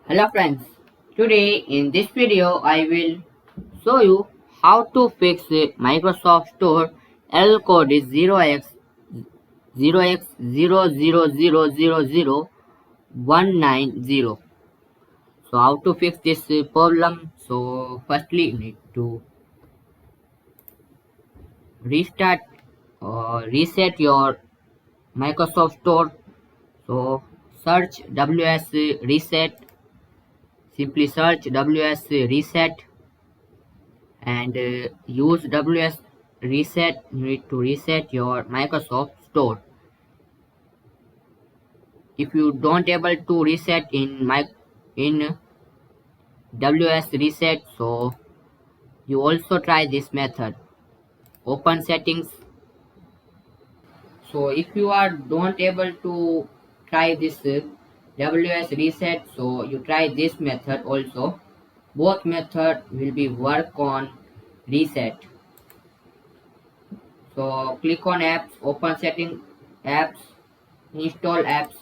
Hello friends, today in this video I will show you how to fix the Microsoft Store error code is 0x0x00000190. So how to fix this problem? So firstly you need to restart or reset your Microsoft Store. So search WS reset, simply search WS reset and use WS reset. You need to reset your Microsoft Store. If you don't able to reset in WS reset, so you also try this method. Open settings. So if you are don't able to try this WS reset, so you try this method also. Both method will be work on reset. So click on apps, open setting apps, install apps.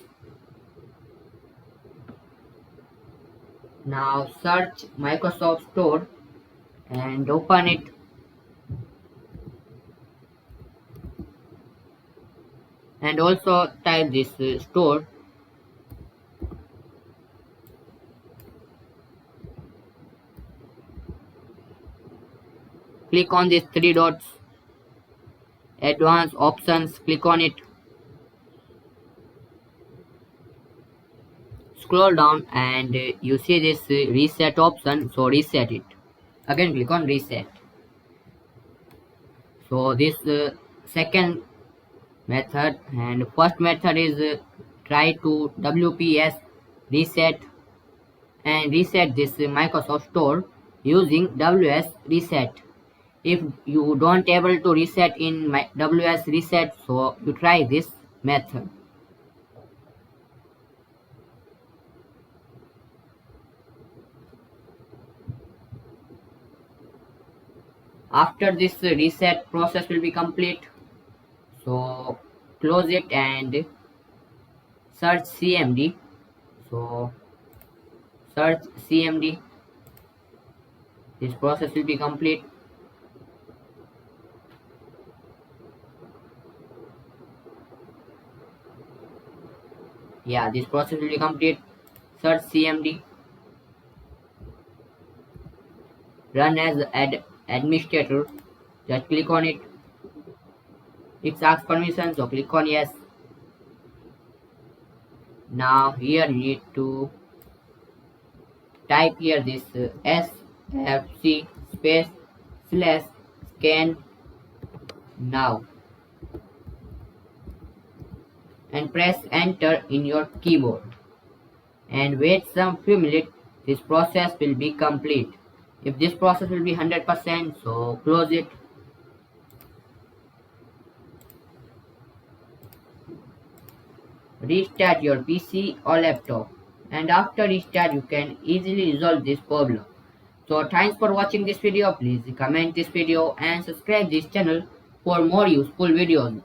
Now search Microsoft Store and open it. And also type this store. Click on these three dots, advanced options, click on it. Scroll down and you see this reset option, so reset it. Again click on reset. So this second method, and first method is try to WPS reset and reset this Microsoft Store using WS reset. If you don't able to reset in my WS reset, so you try this method. After this reset process will be complete, so close it and search CMD. So search CMD. This process will be complete. Yeah, this process will be complete. Search CMD. Run as administrator. Just click on it. It asks permission, so click on yes. Now here you need to type here this SFC space slash scan now and press enter in your keyboard and wait some few minutes. This process will be complete. If this process will be 100%, so close it. Restart your PC or laptop, and after restart you can easily resolve this problem. So thanks for watching this video. Please comment this video and subscribe this channel for more useful videos.